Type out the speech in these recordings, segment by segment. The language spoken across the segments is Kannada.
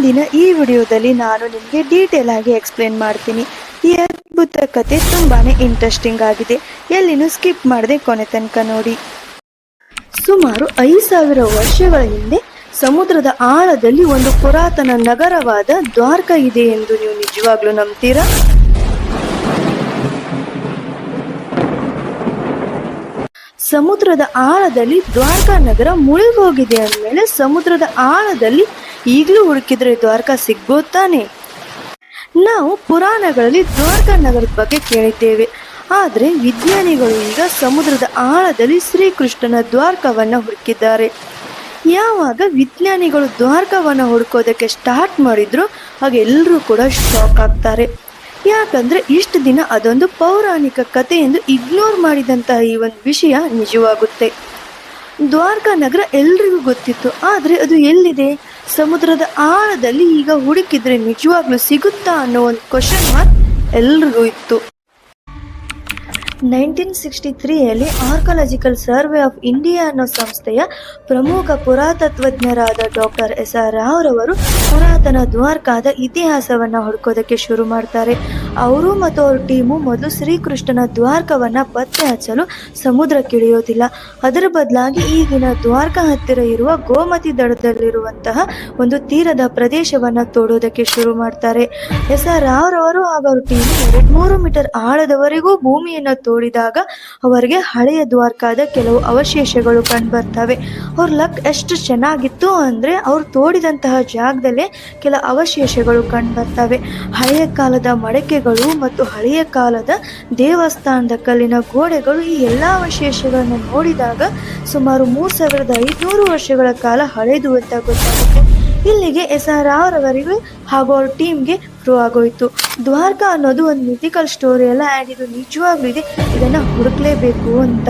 ಇಂದಿನ ಈ ವಿಡಿಯೋದಲ್ಲಿ ನಾನು ನಿಮಗೆ ಡೀಟೇಲ್ ಆಗಿ ಎಕ್ಸ್ಪ್ಲೇನ್ ಮಾಡ್ತೀನಿ. ಈ ಅದ್ಭುತ ಕತೆ ತುಂಬಾನೇ ಇಂಟ್ರೆಸ್ಟಿಂಗ್ ಆಗಿದೆ. ಎಲ್ಲಿನೂ ಸ್ಕಿಪ್ ಮಾಡದೆ ಕೊನೆ ತನಕ ನೋಡಿ. ಸುಮಾರು 5000 ವರ್ಷಗಳ ಹಿಂದೆ ಸಮುದ್ರದ ಆಳದಲ್ಲಿ ಒಂದು ಪುರಾತನ ನಗರವಾದ ದ್ವಾರಕಾ ಇದೆ ಎಂದು ನೀವು ನಿಜವಾಗ್ಲೂ ನಂಬ್ತೀರಾ? ಸಮುದ್ರದ ಆಳದಲ್ಲಿ ದ್ವಾರಕಾ ನಗರ ಮುಳುಗೋಗಿದೆ ಅಂದಮೇಲೆ ಸಮುದ್ರದ ಆಳದಲ್ಲಿ ಈಗಲೂ ಹುಡುಕಿದ್ರೆ ದ್ವಾರಕಾ ಸಿಗ್ಬೋದು ತಾನೆ? ನಾವು ಪುರಾಣಗಳಲ್ಲಿ ದ್ವಾರಕಾ ನಗರದ ಬಗ್ಗೆ ಕೇಳಿದ್ದೇವೆ. ಆದರೆ ವಿಜ್ಞಾನಿಗಳು ಈಗ ಸಮುದ್ರದ ಆಳದಲ್ಲಿ ಶ್ರೀಕೃಷ್ಣನ ದ್ವಾರಕವನ್ನ ಹುಡುಕಿದ್ದಾರೆ. ಯಾವಾಗ ವಿಜ್ಞಾನಿಗಳು ದ್ವಾರಕವನ್ನ ಹುಡುಕೋದಕ್ಕೆ ಸ್ಟಾರ್ಟ್ ಮಾಡಿದ್ರು ಆಗ ಎಲ್ಲರೂ ಕೂಡ ಶಾಕ್ ಆಗ್ತಾರೆ. ಯಾಕಂದ್ರೆ ಇಷ್ಟು ದಿನ ಅದೊಂದು ಪೌರಾಣಿಕ ಕತೆ ಎಂದು ಇಗ್ನೋರ್ ಮಾಡಿದಂತಹ ಈ ಒಂದು ವಿಷಯ ನಿಜವಾಗುತ್ತೆ. ದ್ವಾರಕಾ ನಗರ ಎಲ್ರಿಗೂ ಗೊತ್ತಿತ್ತು, ಆದರೆ ಅದು ಎಲ್ಲಿದೆ? ಸಮುದ್ರದ ಆಳದಲ್ಲಿ ಈಗ ಹುಡುಕಿದ್ರೆ ನಿಜವಾಗ್ಲೂ ಸಿಗುತ್ತಾ ಅನ್ನೋ ಒಂದು ಕ್ವಶನ್ ಮಾರ್ಕ್ ಎಲ್ರಿಗೂ ಇತ್ತು. 1963ಯಲ್ಲಿ ಆರ್ಕಾಲಜಿಕಲ್ ಸರ್ವೆ ಆಫ್ ಇಂಡಿಯಾ ಅನ್ನೋ ಸಂಸ್ಥೆಯ ಪ್ರಮುಖ ಪುರಾತತ್ವಜ್ಞರಾದ ಡಾಕ್ಟರ್ SR ರಾವ್ ರವರು ಪುರಾತನ ದ್ವಾರಕಾದ ಇತಿಹಾಸವನ್ನ ಹುಡುಕೋದಕ್ಕೆ ಶುರು ಮಾಡ್ತಾರೆ. ಅವರು ಮತ್ತು ಅವ್ರ ಟೀಮು ಮೊದಲು ಶ್ರೀಕೃಷ್ಣನ ದ್ವಾರಕವನ್ನ ಪತ್ತೆ ಹಚ್ಚಲು ಸಮುದ್ರಕ್ಕಿಳಿಯೋದಿಲ್ಲ. ಅದರ ಬದಲಾಗಿ ಈಗಿನ ದ್ವಾರಕಾ ಹತ್ತಿರ ಇರುವ ಗೋಮತಿ ದಡದಲ್ಲಿರುವಂತಹ ಒಂದು ತೀರದ ಪ್ರದೇಶವನ್ನ ತೋಡೋದಕ್ಕೆ ಶುರು ಮಾಡ್ತಾರೆ. SR ರಾವ್ ರವರು ಹಾಗೂ ಅವ್ರ ಟೀಮ್ 2-3 ಮೀಟರ್ ಆಳದವರೆಗೂ ಭೂಮಿಯನ್ನ ತೋಡಿದಾಗ ಅವರಿಗೆ ಹಳೆಯ ದ್ವಾರಕಾದ ಕೆಲವು ಅವಶೇಷಗಳು ಕಂಡು ಬರ್ತವೆ. ಅವ್ರ ಲಕ್ ಎಷ್ಟು ಚೆನ್ನಾಗಿತ್ತು ಅಂದ್ರೆ ಅವ್ರು ತೋಡಿದಂತಹ ಜಾಗದಲ್ಲೇ ಕೆಲ ಅವಶೇಷಗಳು ಕಂಡು ಬರ್ತವೆ. ಹಳೆಯ ಕಾಲದ ಮಡಕೆಗಳು ಮತ್ತು ಹಳೆಯ ಕಾಲದ ದೇವಸ್ಥಾನದ ಕಲ್ಲಿನ ಗೋಡೆಗಳು, ಈ ಎಲ್ಲಾ ಅವಶೇಷಗಳನ್ನು ನೋಡಿದಾಗ ಸುಮಾರು 3500 ವರ್ಷಗಳ ಕಾಲ ಹಳೆದು ಅಂತ ಗೊತ್ತಾಗುತ್ತೆ. ಇಲ್ಲಿಗೆ SR ರಾವ್ ರವರಿಗೆ ಹಾಗೂ ಅವ್ರ ಟೀಮ್ಗೆ ಪ್ರೂವ್ ಆಗೋಯ್ತು, ದ್ವಾರಕಾ ಅನ್ನೋದು ಒಂದು ಮಿಥಿಕಲ್ ಸ್ಟೋರಿ ಅಲ್ಲ, ಆ್ಯಂಡ್ ಇದು ನಿಜವಾಗ್ಲೂ ಇದೆ, ಇದನ್ನ ಹುಡುಕ್ಲೇಬೇಕು ಅಂತ.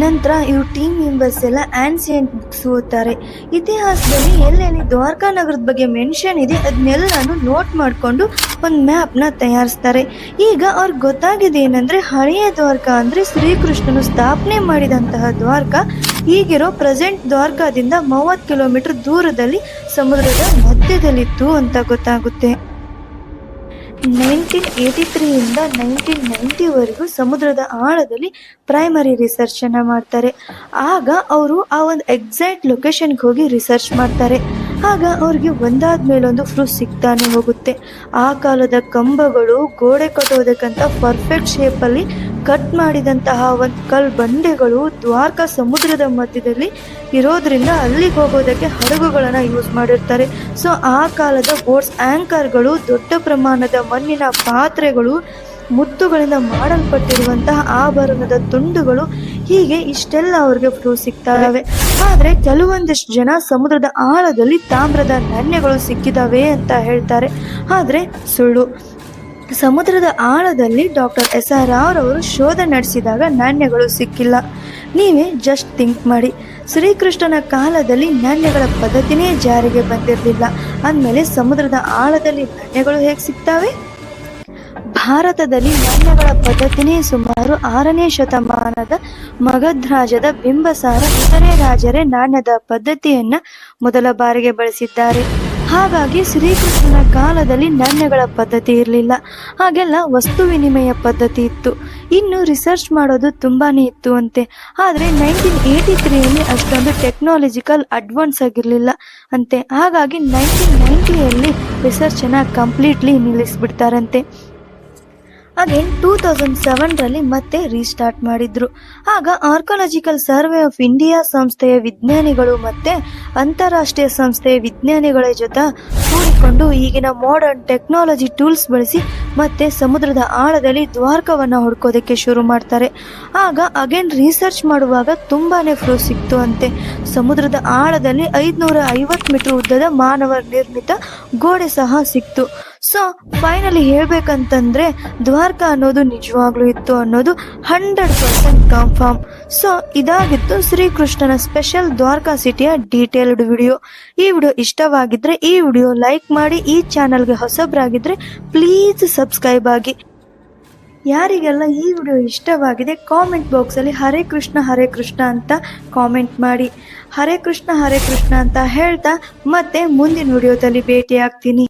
ನಂತರ ಇವ್ರ ಟೀಮ್ ಮೆಂಬರ್ಸ್ ಎಲ್ಲ ಆನ್ಸಿಯಂಟ್ ಬುಕ್ಸ್ ಓದ್ತಾರೆ. ಇತಿಹಾಸದಲ್ಲಿ ಎಲ್ಲೆಲ್ಲಿ ದ್ವಾರಕಾ ನಗರದ ಬಗ್ಗೆ ಮೆನ್ಷನ್ ಇದೆ ಅದನ್ನೆಲ್ಲಾನು ನೋಟ್ ಮಾಡಿಕೊಂಡು ಒಂದು ಮ್ಯಾಪ್ನ ತಯಾರಿಸ್ತಾರೆ. ಈಗ ಅವ್ರಿಗೆ ಗೊತ್ತಾಗಿದೆ ಏನಂದ್ರೆ ಹಳೆಯ ದ್ವಾರಕಾ ಅಂದ್ರೆ ಶ್ರೀಕೃಷ್ಣನು ಸ್ಥಾಪನೆ ಮಾಡಿದಂತಹ ದ್ವಾರಕಾ ಈಗಿರೋ ಪ್ರೆಸೆಂಟ್ ದ್ವಾರಕಾದಿಂದ 30 ಕಿಲೋಮೀಟರ್ ದೂರದಲ್ಲಿ ಸಮುದ್ರದ ಮಧ್ಯದಲ್ಲಿತ್ತು ಅಂತ ಗೊತ್ತಾಗುತ್ತೆ. 1983ಯಿಂದ 1990ವರೆಗೂ ಸಮುದ್ರದ ಆಳದಲ್ಲಿ ಪ್ರೈಮರಿ ರಿಸರ್ಚ್ ಅನ್ನ ಮಾಡ್ತಾರೆ. ಆಗ ಅವರು ಆ ಒಂದು ಎಕ್ಸಾಕ್ಟ್ ಲೊಕೇಶನ್ಗೆ ಹೋಗಿ ರಿಸರ್ಚ್ ಮಾಡ್ತಾರೆ. ಆಗ ಅವ್ರಿಗೆ ಒಂದಾದ್ಮೇಲೊಂದು ಪ್ರೂಫ್ ಸಿಗ್ತಾನೆ ಹೋಗುತ್ತೆ. ಆ ಕಾಲದ ಕಂಬಗಳು, ಗೋಡೆ ಕಟ್ಟೋದಕ್ಕಂತ ಪರ್ಫೆಕ್ಟ್ ಶೇಪಲ್ಲಿ ಕಟ್ ಮಾಡಿದಂತಹ ಒಂದು ಕಲ್ ಬಂಡೆಗಳು ದ್ವಾರಕಾ ಸಮುದ್ರದ ಮಧ್ಯದಲ್ಲಿ ಇರೋದ್ರಿಂದ ಅಲ್ಲಿಗೆ ಹೋಗೋದಕ್ಕೆ ಹಡಗುಗಳನ್ನ ಯೂಸ್ ಮಾಡಿರ್ತಾರೆ. ಸೊ ಆ ಕಾಲದ ಬೋಟ್ಸ್, ಆಂಕರ್ಗಳು, ದೊಡ್ಡ ಪ್ರಮಾಣದ ಮಣ್ಣಿನ ಪಾತ್ರೆಗಳು, ಮುತ್ತುಗಳಿಂದ ಮಾಡಲ್ಪಟ್ಟಿರುವಂತಹ ಆಭರಣದ ತುಂಡುಗಳು, ಹೀಗೆ ಇಷ್ಟೆಲ್ಲ ಅವ್ರಿಗೆ ಪ್ರೂಫ್ ಸಿಗ್ತಾವೆ. ಆದ್ರೆ ಕೆಲವೊಂದಿಷ್ಟು ಜನ ಸಮುದ್ರದ ಆಳದಲ್ಲಿ ತಾಮ್ರದ ನಾಣ್ಯಗಳು ಸಿಕ್ಕಿದಾವೆ ಅಂತ ಹೇಳ್ತಾರೆ, ಆದ್ರೆ ಸುಳ್ಳು. ಸಮುದ್ರದ ಆಳದಲ್ಲಿ ಡಾಕ್ಟರ್ SR ರಾವ್ ರವರು ಶೋಧ ನಡೆಸಿದಾಗ ನಾಣ್ಯಗಳು ಸಿಕ್ಕಿಲ್ಲ. ನೀವೇ ಜಸ್ಟ್ ಥಿಂಕ್ ಮಾಡಿ, ಶ್ರೀಕೃಷ್ಣನ ಕಾಲದಲ್ಲಿ ನಾಣ್ಯಗಳ ಪದ್ಧತಿನೇ ಜಾರಿಗೆ ಬಂದಿರಲಿಲ್ಲ ಅಂದಮೇಲೆ ಸಮುದ್ರದ ಆಳದಲ್ಲಿ ನಾಣ್ಯಗಳು ಹೇಗೆ ಸಿಗ್ತವೆ? ಭಾರತದಲ್ಲಿ ನಾಣ್ಯಗಳ ಪದ್ಧತಿನೇ ಸುಮಾರು 6ನೇ ಶತಮಾನದ ಮಗಧ ರಾಜದ ಬಿಂಬಸಾರ ಇತರೆ ರಾಜರೇ ನಾಣ್ಯದ ಪದ್ಧತಿಯನ್ನ ಮೊದಲ ಬಾರಿಗೆ ಬಳಸಿದ್ದಾರೆ. ಹಾಗಾಗಿ ಶ್ರೀಕೃಷ್ಣನ ಕಾಲದಲ್ಲಿ ನಾಣ್ಯಗಳ ಪದ್ಧತಿ ಇರಲಿಲ್ಲ, ಹಾಗೆಲ್ಲ ವಸ್ತು ವಿನಿಮಯ ಪದ್ಧತಿ ಇತ್ತು. ಇನ್ನು ರಿಸರ್ಚ್ ಮಾಡೋದು ತುಂಬಾನೇ ಇತ್ತು ಅಂತೆ. ಆದರೆ 1983ಯಲ್ಲಿ ಅಷ್ಟೊಂದು ಟೆಕ್ನಾಲಜಿಕಲ್ ಅಡ್ವಾನ್ಸ್ ಆಗಿರಲಿಲ್ಲ ಅಂತೆ. ಹಾಗಾಗಿ 1990ಯಲ್ಲಿ ರಿಸರ್ಚ್ ಅನ್ನ ಕಂಪ್ಲೀಟ್ಲಿ ನಿಲ್ಲಿಸ್ಬಿಡ್ತಾರಂತೆ. ಅಗೇನ್ 2007ರಲ್ಲಿ ಮತ್ತೆ ರೀಸ್ಟಾರ್ಟ್ ಮಾಡಿದ್ರು. ಆಗ ಆರ್ಕಾಲಜಿಕಲ್ ಸರ್ವೆ ಆಫ್ ಇಂಡಿಯಾ ಸಂಸ್ಥೆಯ ವಿಜ್ಞಾನಿಗಳು ಮತ್ತೆ ಅಂತಾರಾಷ್ಟ್ರೀಯ ಸಂಸ್ಥೆಯ ವಿಜ್ಞಾನಿಗಳ ಜೊತೆ ಕೂಡಿಕೊಂಡು ಈಗಿನ ಮಾಡರ್ನ್ ಟೆಕ್ನಾಲಜಿ ಟೂಲ್ಸ್ ಬಳಸಿ ಮತ್ತೆ ಸಮುದ್ರದ ಆಳದಲ್ಲಿ ದ್ವಾರಕವನ್ನ ಹುಡ್ಕೋದಕ್ಕೆ ಶುರು ಮಾಡ್ತಾರೆ. ಆಗ ಅಗೇನ್ ರಿಸರ್ಚ್ ಮಾಡುವಾಗ ತುಂಬಾನೇ ಪ್ರೂಫ್ ಸಿಕ್ತು ಅಂತೆ. ಸಮುದ್ರದ ಆಳದಲ್ಲಿ 550 ಮೀಟರ್ ಉದ್ದದ ಮಾನವ ನಿರ್ಮಿತ ಗೋಡೆ ಸಹ ಸಿಕ್ತು. ಸೊ ಫೈನಲಿ ಹೇಳ್ಬೇಕಂತಂದ್ರೆ ದ್ವಾರಕಾ ಅನ್ನೋದು ನಿಜವಾಗ್ಲೂ ಇತ್ತು ಅನ್ನೋದು 100% ಕನ್ಫರ್ಮ್. ಸೊ ಇದಾಗಿತ್ತು ಶ್ರೀಕೃಷ್ಣನ ಸ್ಪೆಷಲ್ ದ್ವಾರಕಾ ಸಿಟಿಯ ಡೀಟೇಲ್ಡ್ ವಿಡಿಯೋ. ಈ ವಿಡಿಯೋ ಇಷ್ಟವಾಗಿದ್ರೆ ಈ ವಿಡಿಯೋ ಲೈಕ್ ಮಾಡಿ, ಈ ಚಾನಲ್ಗೆ ಹೊಸಬ್ರಾಗಿದ್ರೆ ಪ್ಲೀಸ್ ಸಬ್ಸ್ಕ್ರೈಬ್ ಆಗಿ. ಯಾರಿಗೆಲ್ಲ ಈ ವಿಡಿಯೋ ಇಷ್ಟವಾಗಿದೆ ಕಾಮೆಂಟ್ ಬಾಕ್ಸಲ್ಲಿ ಹರೇ ಕೃಷ್ಣ ಅಂತ ಕಾಮೆಂಟ್ ಮಾಡಿ. ಹರೇ ಕೃಷ್ಣ ಅಂತ ಹೇಳ್ತಾ ಮತ್ತೆ ಮುಂದಿನ ವಿಡಿಯೋದಲ್ಲಿ ಭೇಟಿ ಆಗ್ತೀನಿ.